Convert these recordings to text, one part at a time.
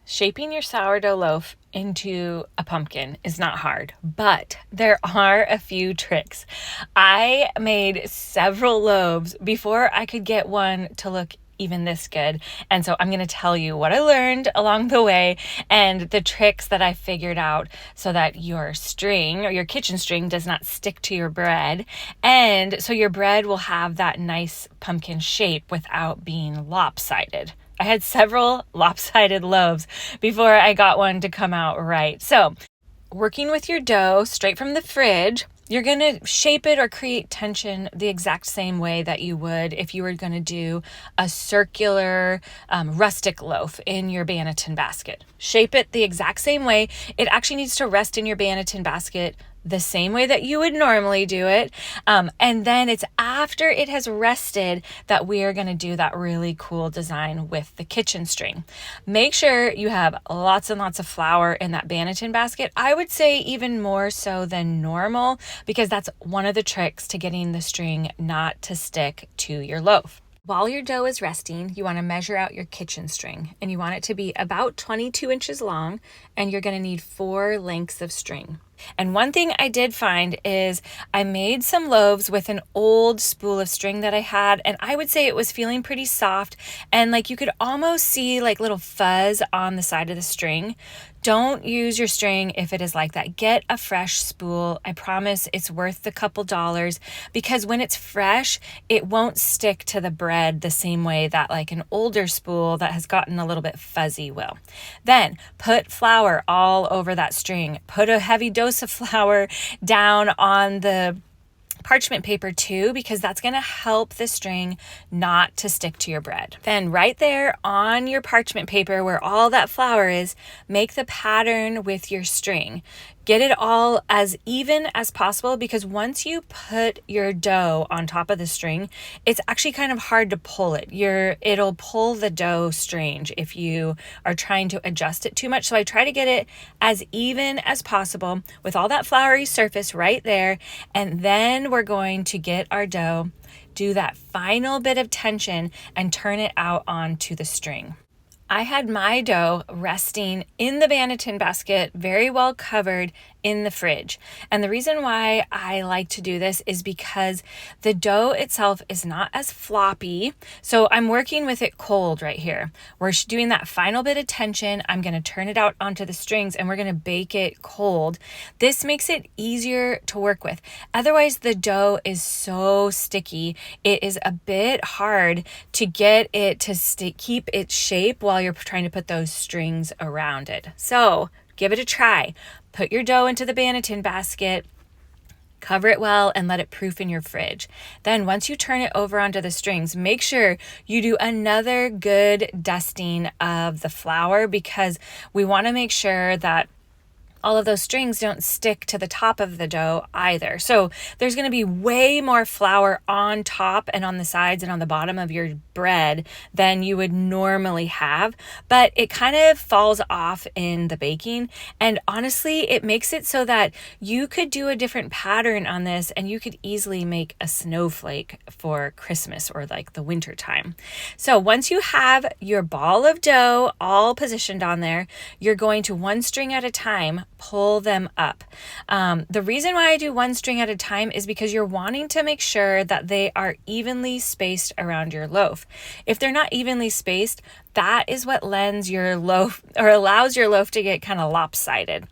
Shaping your sourdough loaf into a pumpkin is not hard, but there are a few tricks. I made several loaves before I could get one to look even this good. And so I'm going to tell you what I learned along the way and the tricks that I figured out so that your string or your kitchen string does not stick to your bread. And so your bread will have that nice pumpkin shape without being lopsided. I had several lopsided loaves before I got one to come out right. So, working with your dough straight from the fridge, you're going to shape it or create tension the exact same way that you would if you were going to do a circular rustic loaf in your Banneton basket. Shape it the exact same way. It actually needs to rest in your Banneton basket the same way that you would normally do it. And then it's after it has rested that we are going to do that really cool design with the kitchen string. Make sure you have lots and lots of flour in that Banneton basket. I would say even more so than normal, because that's one of the tricks to getting the string not to stick to your loaf. While your dough is resting, you want to measure out your kitchen string, and you want it to be about 22 inches long, and you're going to need 4 lengths of string. And one thing I did find is I made some loaves with an old spool of string that I had, and I would say it was feeling pretty soft, and like you could almost see like little fuzz on the side of the string. Don't use your string if it is like that. Get a fresh spool. I promise it's worth the couple dollars, because when it's fresh, it won't stick to the bread the same way that like an older spool that has gotten a little bit fuzzy will. Then put flour all over that string. Put a heavy dose of flour down on the parchment paper too, because that's going to help the string not to stick to your bread. Then right there on your parchment paper where all that flour is, make the pattern with your string. Get it all as even as possible, because once you put your dough on top of the string, it's actually kind of hard to pull it. It'll pull the dough strange if you are trying to adjust it too much. So I try to get it as even as possible with all that floury surface right there. And then we're going to get our dough, do that final bit of tension, and turn it out onto the string. I had my dough resting in the Banneton basket, very well covered in the fridge. And the reason why I like to do this is because the dough itself is not as floppy. So I'm working with it cold right here. We're doing that final bit of tension. I'm going to turn it out onto the strings and we're going to bake it cold. This makes it easier to work with. Otherwise, the dough is so sticky. It is a bit hard to get it to keep its shape while you're trying to put those strings around it. So give it a try. Put your dough into the Banneton basket, cover it well, and let it proof in your fridge. Then once you turn it over onto the strings, make sure you do another good dusting of the flour, because we want to make sure that all of those strings don't stick to the top of the dough either. So there's going to be way more flour on top and on the sides and on the bottom of your bread than you would normally have, but it kind of falls off in the baking. And honestly, it makes it so that you could do a different pattern on this and you could easily make a snowflake for Christmas or like the winter time. So once you have your ball of dough all positioned on there, you're going to one string at a time pull them up. The reason why I do one string at a time is because you're wanting to make sure that they are evenly spaced around your loaf. If they're not evenly spaced, that is what lends your loaf or allows your loaf to get kind of lopsided,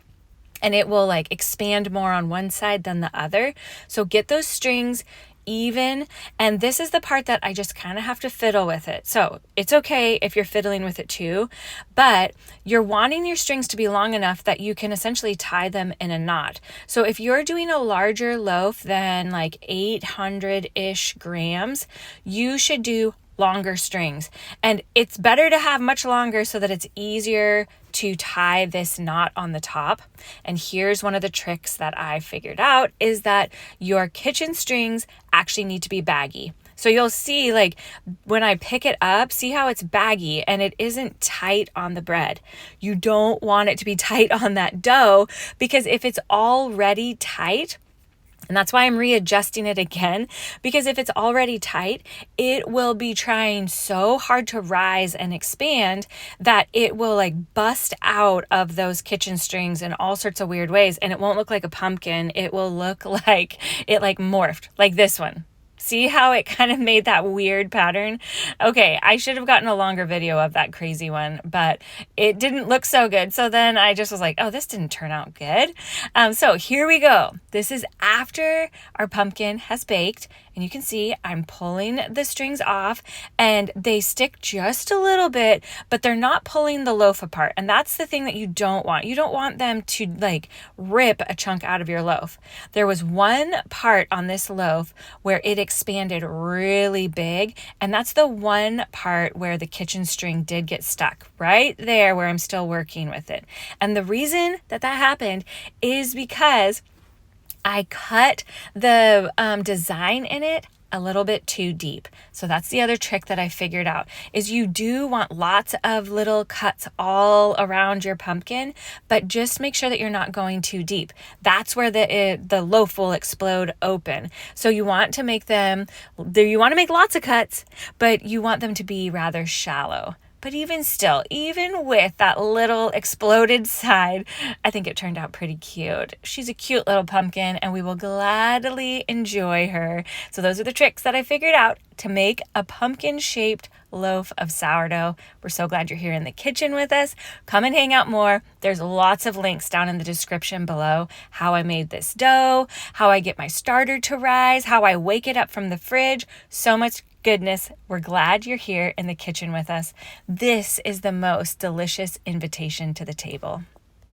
and it will like expand more on one side than the other. So get those strings even, and this is the part that I just kind of have to fiddle with it. So it's okay if you're fiddling with it too, but you're wanting your strings to be long enough that you can essentially tie them in a knot. So if you're doing a larger loaf than like 800-ish grams, you should do longer strings, and it's better to have much longer so that it's easier to tie this knot on the top. And here's one of the tricks that I figured out is that your kitchen strings actually need to be baggy. So you'll see, like when I pick it up, see how it's baggy and it isn't tight on the bread. You don't want it to be tight on that dough, because if it's already tight, And that's why I'm readjusting it again, because if it's already tight, it will be trying so hard to rise and expand that it will like bust out of those kitchen strings in all sorts of weird ways. And it won't look like a pumpkin. It will look like it like morphed, like this one. See how it kind of made that weird pattern? Okay, I should have gotten a longer video of that crazy one, but it didn't look so good. So then I just was like, oh, this didn't turn out good. So here we go. This is after our pumpkin has baked. And you can see I'm pulling the strings off and they stick just a little bit, but they're not pulling the loaf apart. And that's the thing that you don't want. You don't want them to like rip a chunk out of your loaf. There was one part on this loaf where it expanded really big. And that's the one part where the kitchen string did get stuck right there where I'm still working with it. And the reason that that happened is because I cut the design in it a little bit too deep. So that's the other trick that I figured out is you do want lots of little cuts all around your pumpkin, but just make sure that you're not going too deep. That's where the loaf will explode open. So you want to make lots of cuts, but you want them to be rather shallow. But even still, even with that little exploded side, I think it turned out pretty cute. She's a cute little pumpkin and we will gladly enjoy her. So those are the tricks that I figured out to make a pumpkin-shaped loaf of sourdough. We're so glad you're here in the kitchen with us. Come and hang out more. There's lots of links down in the description below. How I made this dough, how I get my starter to rise, how I wake it up from the fridge. So much goodness. We're glad you're here in the kitchen with us. This is the most delicious invitation to the table.